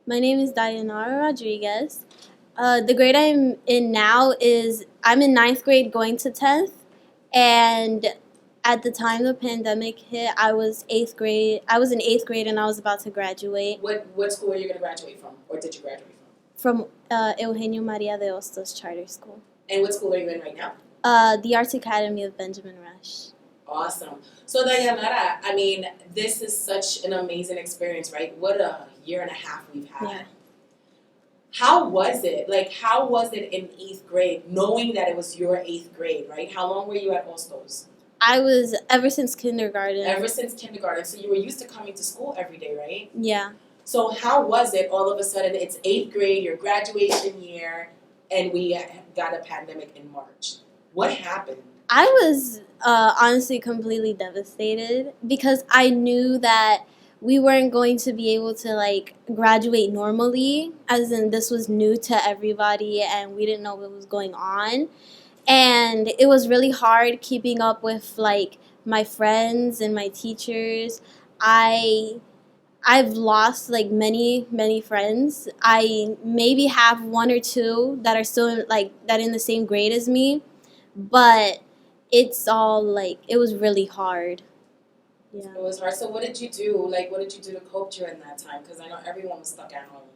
My name is Dayanara Rodriguez. The grade I'm in now is I'm in ninth grade going to 10th. And at the time the pandemic hit, I was eighth grade. I was in eighth grade and I was about to graduate What school are you going to graduate from, or did you graduate from Eugenio Maria de Hostos Charter School. And what school are you in right now? The Arts Academy of Benjamin Rush. Awesome. So Dayanara, I mean, this is such an amazing experience, right? What a year and a half we've had. Yeah. How was it? Like, how was it in eighth grade, knowing that it was your eighth grade, right? How long were you at Hostos? I was ever since kindergarten. Ever since kindergarten. So you were used to coming to school every day, right? Yeah. So how was it all of a sudden? It's eighth grade, your graduation year, and we got a pandemic in March. What happened? I was honestly completely devastated because I knew that we weren't going to be able to like graduate normally, as in this was new to everybody and we didn't know what was going on. And it was really hard keeping up with like my friends and my teachers. I've lost like many friends. I maybe have one or two that are still in the same grade as me, but it's all like it was really hard. Yeah. It was hard. So what did you do? Like, what did you do to cope during that time? Because I know everyone was stuck at home.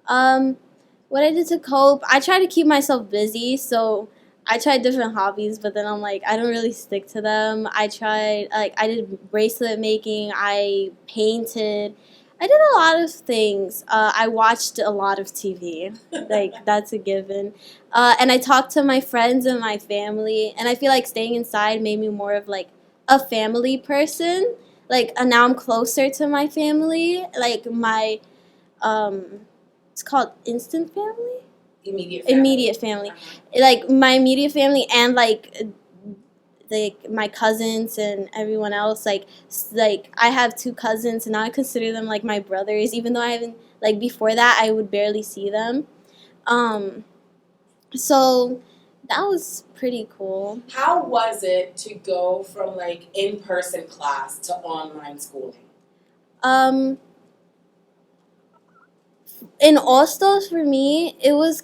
Um, what I did to cope, I tried to keep myself busy, so I tried different hobbies, but then I'm like, I don't really stick to them. I did bracelet making, I painted, I did a lot of things. I watched a lot of TV, like that's a given. And I talked to my friends and my family, and I feel like staying inside made me more of like a family person. Like now I'm closer to my family, like my it's called instant family. Immediate family. Immediate family, like my immediate family, and like my cousins and everyone else. Like I have two cousins, and now I consider them like my brothers, even though I haven't like before that I would barely see them. Um, so that was pretty cool. How was it to go from like in-person class to online schooling? In Ostos for me, it was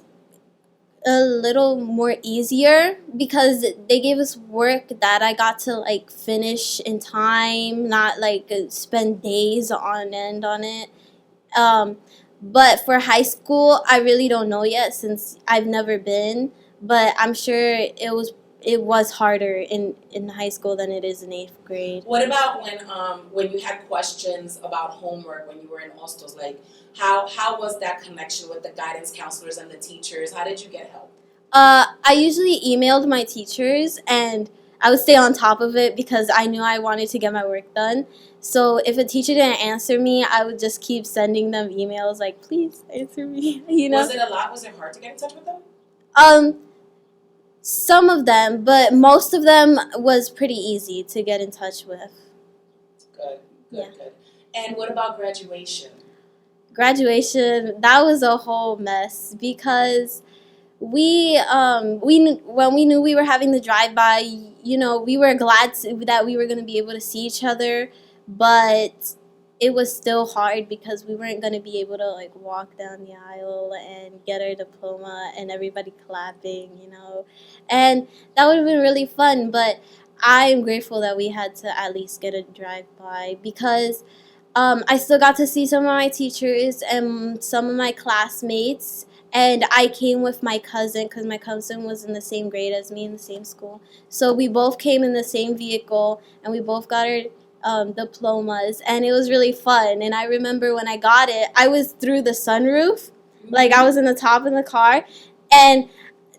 a little more easier because they gave us work that I got to like finish in time, not like spend days on end on it. Um, but for high school, I really don't know yet since I've never been. But I'm sure it was harder in high school than it is in eighth grade. What about when you had questions about homework when you were in Hostos? Like, how was that connection with the guidance counselors and the teachers? How did you get help? I usually emailed my teachers and I would stay on top of it because I knew I wanted to get my work done. So if a teacher didn't answer me, I would just keep sending them emails like, please answer me, you know? Was it a lot? Was it hard to get in touch with them? Some of them, but most of them was pretty easy to get in touch with. Good, Yeah. good. And what about graduation? Graduation, that was a whole mess because when we knew we were having the drive by, you know, we were glad that we were going to be able to see each other, but it was still hard because we weren't going to be able to like walk down the aisle and get our diploma and everybody clapping, you know. And that would have been really fun, but I am grateful that we had to at least get a drive by because I still got to see some of my teachers and some of my classmates. And I came with my cousin because my cousin was in the same grade as me in the same school. So we both came in the same vehicle and we both got our diplomas. And it was really fun. And I remember when I got it, I was through the sunroof. Like I was in the top of the car. And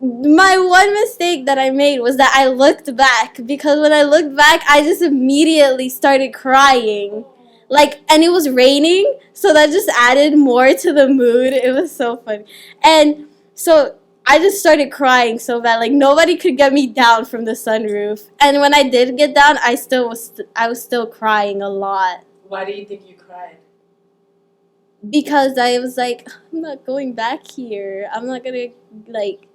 my one mistake that I made was that I looked back because when I looked back, I just immediately started crying. Like, and it was raining, so that just added more to the mood. It was so funny. And so I just started crying so bad. Like, nobody could get me down from the sunroof. And when I did get down, I was still crying a lot. Why do you think you cried? Because I was like, I'm not going back here. I'm not gonna like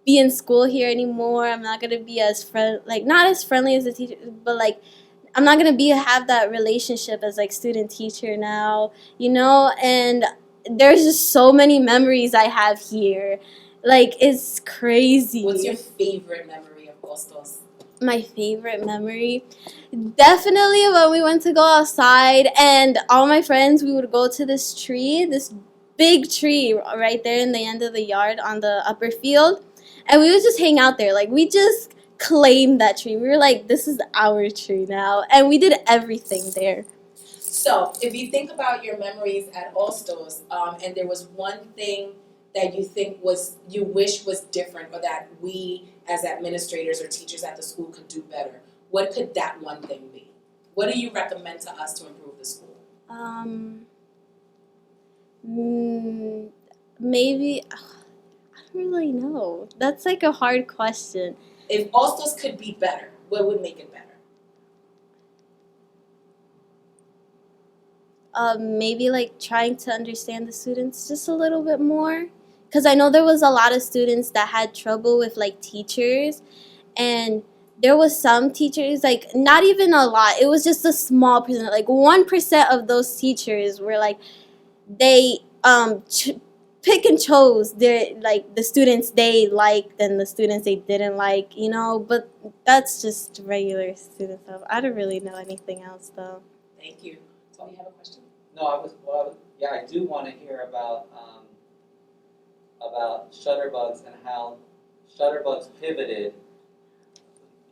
be in school here anymore. I'm not gonna be not as friendly as a teacher, but like I'm not gonna have that relationship as like student teacher now, you know. And there's just so many memories I have here. Like, it's crazy. What's your favorite memory of Hostos? My favorite memory? Definitely when we went to go outside and all my friends, we would go to this tree, this big tree right there in the end of the yard on the upper field. And we would just hang out there. Like, we just claimed that tree. We were like, this is our tree now. And we did everything there. So, if you think about your memories at Hostos, and there was one thing that you wish was different, or that we as administrators or teachers at the school could do better, what could that one thing be? What do you recommend to us to improve the school? Maybe, I don't really know. That's like a hard question. If Hostos could be better, what would make it better? Maybe like trying to understand the students just a little bit more. Because I know there was a lot of students that had trouble with like teachers, and there was some teachers, like not even a lot, it was just a small percent, like 1% of those teachers were like, they pick and chose their, like, the students they liked and the students they didn't like, but that's just regular student stuff. I don't really know anything else though. Thank you. So you have a question? No, I do want to hear about Shutterbugs and how Shutterbugs pivoted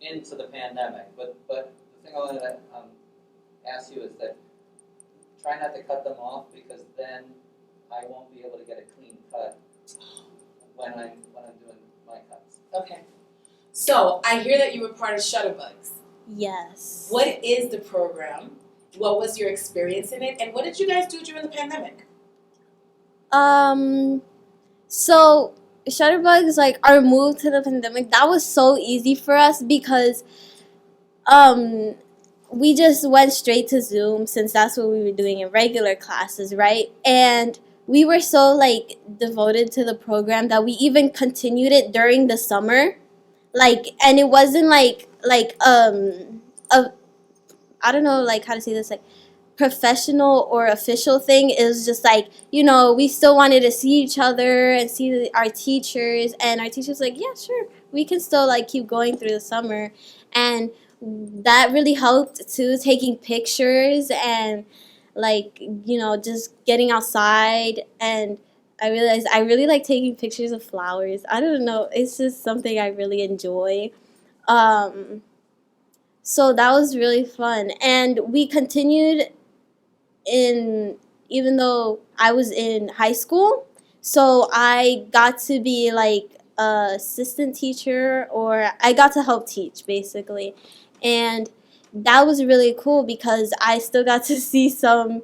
into the pandemic. But the thing I wanted to ask you is that try not to cut them off, because then I won't be able to get a clean cut when I'm doing my cuts. Okay. So I hear that you were part of Shutterbugs. Yes. What is the program? What was your experience in it? And what did you guys do during the pandemic? So Shutterbugs, like our move to the pandemic, that was so easy for us because we just went straight to Zoom, since that's what we were doing in regular classes, right? And we were so like devoted to the program that we even continued it during the summer. Like, and it wasn't like a, I don't know like how to say this, like professional or official thing. It was just like, we still wanted to see each other and see our teachers, and our teachers like, yeah, sure, we can still like keep going through the summer. And that really helped too, taking pictures and like, just getting outside. And I realized I really like taking pictures of flowers. I don't know, it's just something I really enjoy. So that was really fun, and we continued even though I was in high school, so I got to be like a assistant teacher, or I got to help teach basically. And that was really cool because I still got to see some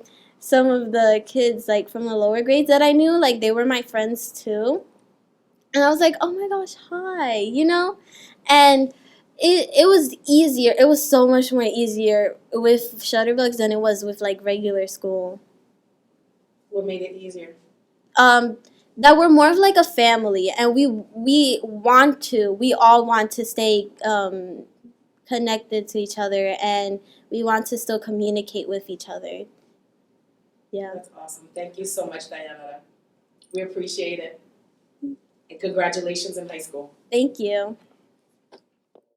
of the kids like from the lower grades that I knew, like they were my friends too. And I was like, oh my gosh, hi, and it was easier. It was so much more easier with Shutterbugs than it was with like regular school. What made it easier? That we're more of like a family, and we all want to stay connected to each other, and we want to still communicate with each other. Yeah. That's awesome. Thank you so much, Dayanara. We appreciate it. And congratulations in high school. Thank you.